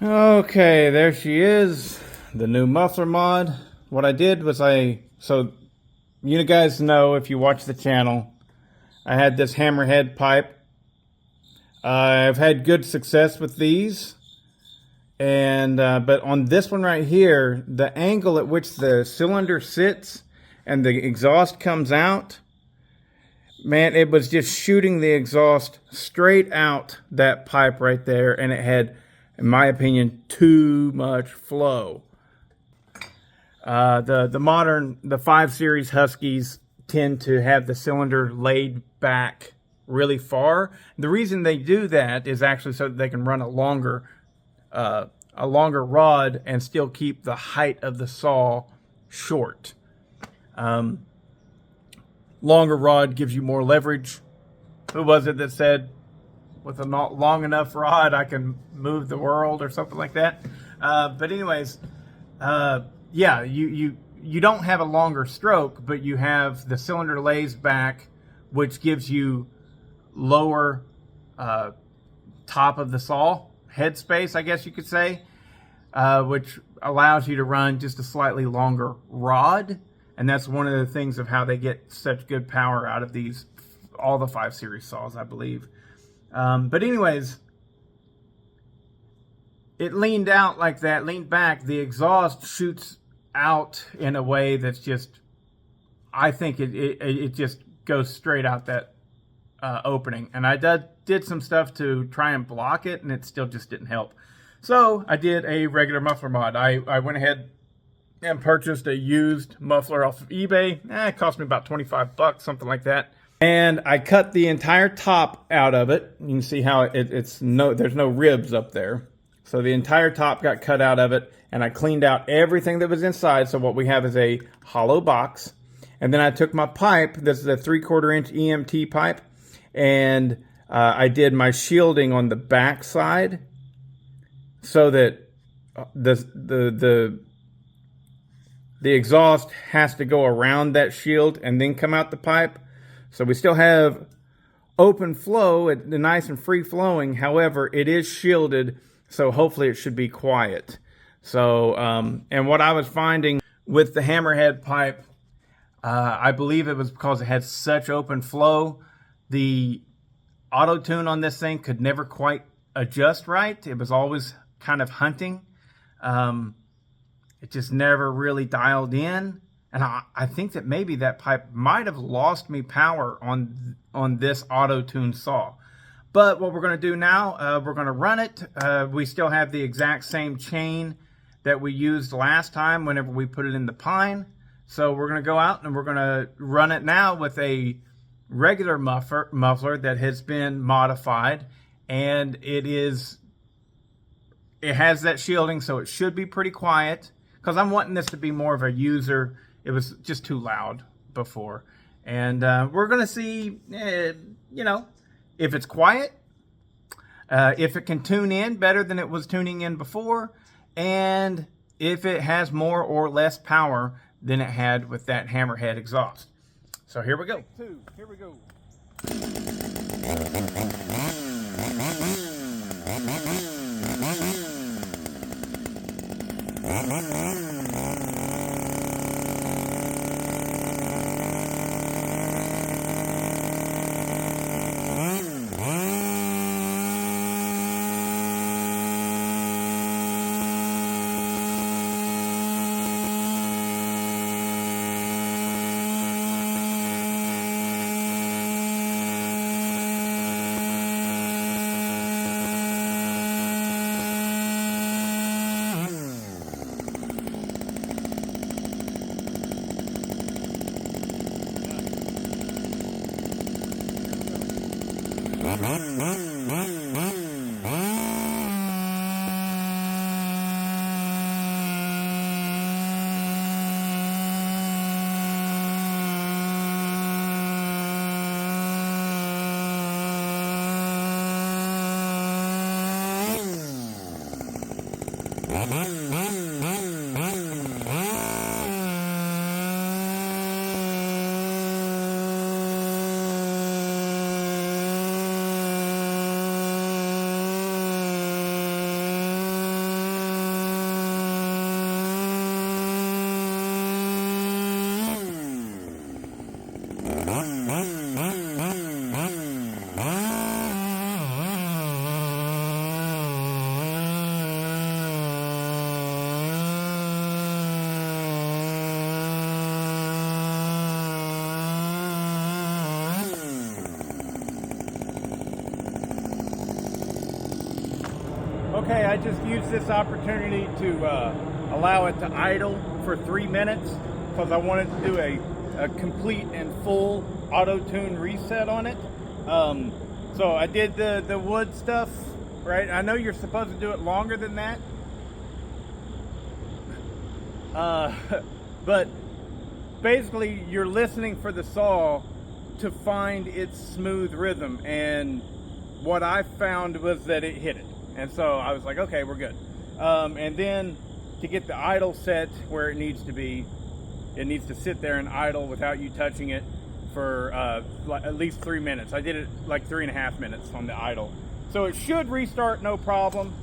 Okay, there she is, the new muffler mod. What I did was so you guys know if you watch the channel, I had this hammerhead pipe. I've had good success with these, and but on this one right here, the angle at which the cylinder sits and the exhaust comes out, man, it was just shooting the exhaust straight out that pipe right there, and it had, in my opinion, too much flow. The 5 Series Huskies tend to have the cylinder laid back really far. The reason they do that is actually so that they can run a longer rod and still keep the height of the saw short. Longer rod gives you more leverage. Who was it that said, with a not long enough rod, I can move the world, or something like that? But anyways, yeah, you don't have a longer stroke, but you have the cylinder lays back, which gives you lower top of the saw head space, I guess you could say, which allows you to run just a slightly longer rod. And that's one of the things of how they get such good power out of these, all the 5 Series saws, I believe. But anyways, it leaned out like that, leaned back. The exhaust shoots out in a way that's just, I think it just goes straight out that opening. And I did some stuff to try and block it, and it still just didn't help. So I did a regular muffler mod. I went ahead and purchased a used muffler off of eBay. It cost me about 25 bucks, something like that. And I cut the entire top out of it. You can see how there's no ribs up there. So the entire top got cut out of it, and I cleaned out everything that was inside. So what we have is a hollow box. And then I took my pipe, this is a 3/4 inch EMT pipe, and I did my shielding on the back side so that the exhaust has to go around that shield and then come out the pipe. So we still have open flow, nice and free flowing. However, it is shielded, so hopefully it should be quiet. So, and what I was finding with the hammerhead pipe, I believe it was because it had such open flow, the auto tune on this thing could never quite adjust right. It was always kind of hunting. It just never really dialed in. And I think that maybe that pipe might have lost me power on this auto-tune saw. But what we're going to do now, we're going to run it. We still have the exact same chain that we used last time whenever we put it in the pine. So we're going to go out and we're going to run it now with a regular muffler that has been modified. And it has that shielding, so it should be pretty quiet. Because I'm wanting this to be more of a user. It was just too loud before. And we're going to see, if it's quiet, if it can tune in better than it was tuning in before, and if it has more or less power than it had with that hammerhead exhaust. So here we go. Here we go. Okay, I just used this opportunity to allow it to idle for 3 minutes because I wanted to do a complete and full auto-tune reset on it. So I did the wood stuff, right? I know you're supposed to do it longer than that. But basically you're listening for the saw to find its smooth rhythm, and what I found was that it hit it. And so I was like, okay, we're good. And then to get the idle set where it needs to be, it needs to sit there and idle without you touching it for at least 3 minutes. I did it like 3.5 minutes on the idle. So it should restart no problem.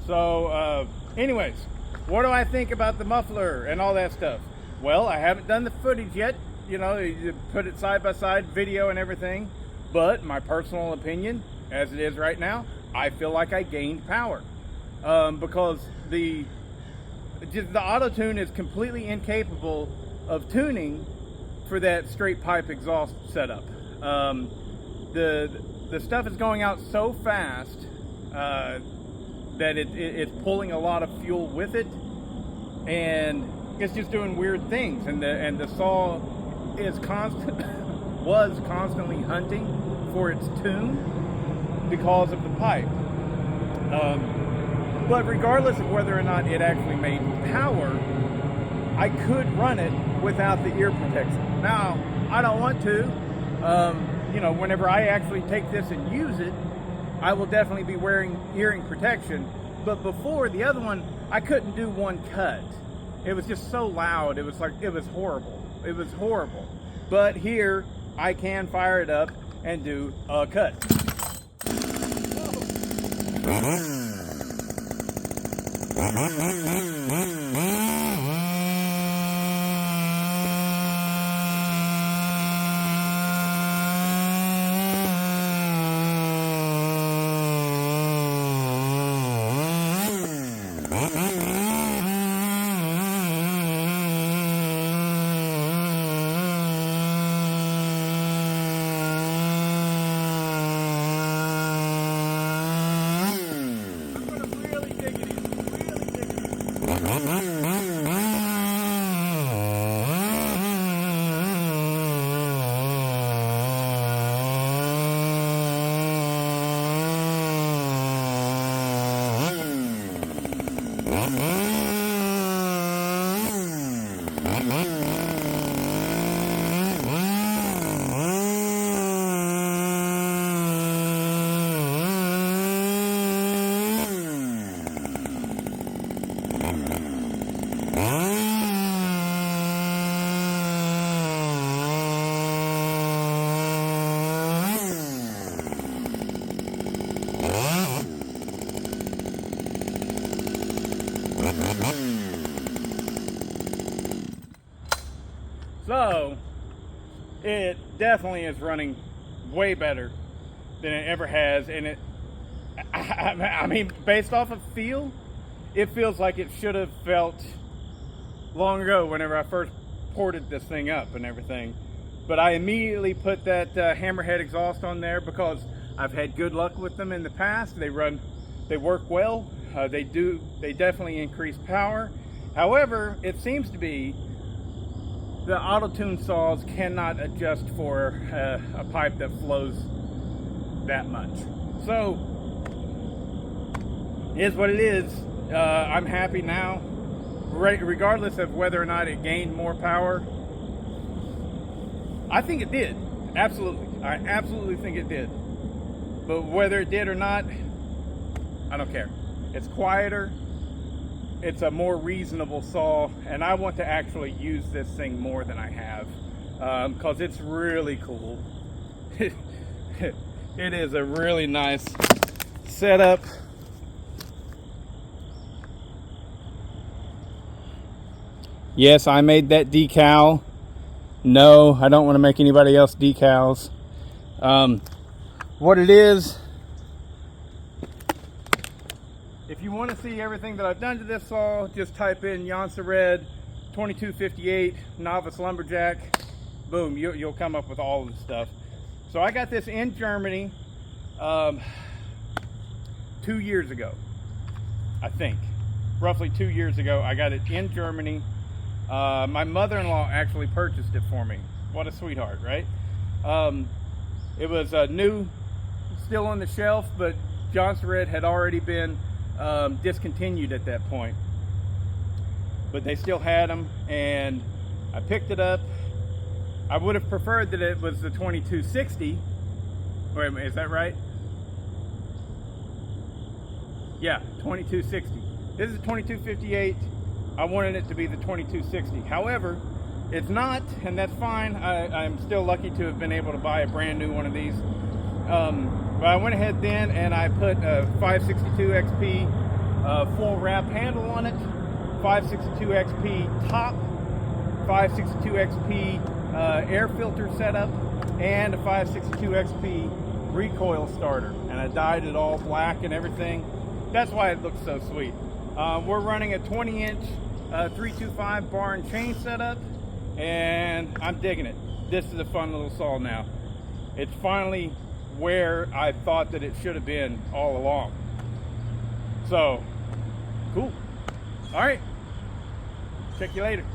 So anyways, what do I think about the muffler and all that stuff? Well, I haven't done the footage yet. You know, you put it side by side, video and everything. But my personal opinion, as it is right now, I feel like I gained power. Because the auto-tune is completely incapable of tuning for that straight pipe exhaust setup. The stuff is going out so fast that it's pulling a lot of fuel with it, and it's just doing weird things. And the saw is was constantly hunting for its tune because of the pipe. But regardless of whether or not it actually made power, I could run it without the ear protection. Now, I don't want to. You know, whenever I actually take this and use it, I will definitely be wearing hearing protection. But before, the other one, I couldn't do one cut. It was just so loud. It was horrible. It was horrible. But here, I can fire it up and do a cut. So, it definitely is running way better than it ever has, and I mean, based off of feel, it feels like it should have felt long ago whenever I first ported this thing up and everything. But I immediately put that hammerhead exhaust on there because I've had good luck with them in the past. They work well. They definitely increase power. However, it seems to be the auto-tune saws cannot adjust for a pipe that flows that much. So, it is what it is. I'm happy now, regardless of whether or not it gained more power. I think it did. Absolutely. I absolutely think it did. But whether it did or not, I don't care. It's quieter. It's a more reasonable saw, and I want to actually use this thing more than I have, because it's really cool. It is a really nice setup. Yes, I made that decal. No, I don't want to make anybody else decals. What it is, if you want to see everything that I've done to this saw, just type in Jonsered 2258 Novice Lumberjack. Boom, you'll come up with all of the stuff. So I got this in Germany. 2 years ago, I think. Roughly 2 years ago, I got it in Germany. My mother-in-law actually purchased it for me. What a sweetheart, right? It was new, still on the shelf, but Jonsered had already been discontinued at that point. But they still had them, and I picked it up. I would have preferred that it was the 2260. Wait a minute, is that right? Yeah, 2260. This is 2258. I wanted it to be the 2260. However, it's not, and that's fine. I'm still lucky to have been able to buy a brand new one of these. But I went ahead then and I put a 562 XP full wrap handle on it, 562 XP top, 562 XP air filter setup, and a 562 XP recoil starter. And I dyed it all black and everything. That's why it looks so sweet. We're running a 20-inch 325 bar and chain setup, and I'm digging it. This is a fun little saw now. It's finally where I thought that it should have been all along. So, cool. All right. Check you later.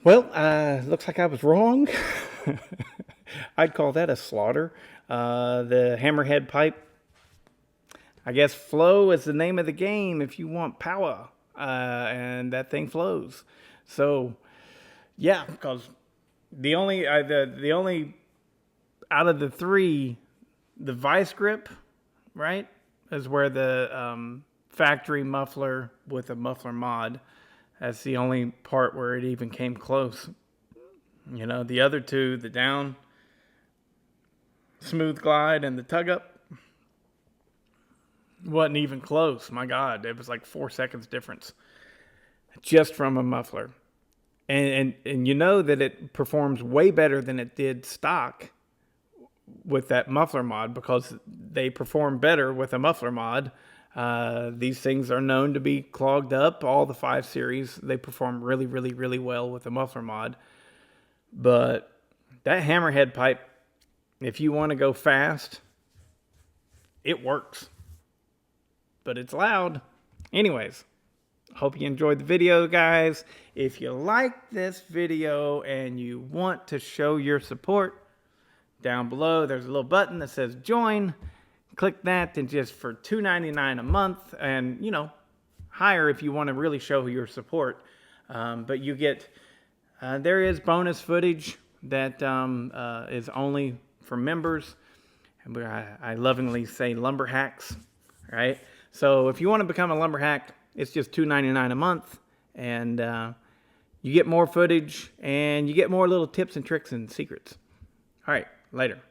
Well, looks like I was wrong. I'd call that a slaughter. The hammerhead pipe. I guess flow is the name of the game if you want power. And that thing flows. So, yeah, because the only out of the three, the vice grip, right, is where the factory muffler with a muffler mod. That's the only part where it even came close. You know, the other two, the down, smooth glide, and the tug up, wasn't even close. My God, it was like 4 seconds difference just from a muffler. And you know that it performs way better than it did stock with that muffler mod, because they perform better with a muffler mod. These things are known to be clogged up. All the 5 series, they perform really, really, really well with a muffler mod. But that hammerhead pipe, if you want to go fast, it works. But it's loud. Anyways, hope you enjoyed the video, guys. If you like this video and you want to show your support, down below there's a little button that says join. Click that, and just for $2.99 a month, and you know, higher if you want to really show your support. But you get there is bonus footage that is only for members, and I lovingly say lumber hacks, right? So if you want to become a lumber hack, it's just $2.99 a month, and you get more footage and you get more little tips and tricks and secrets. All right, later.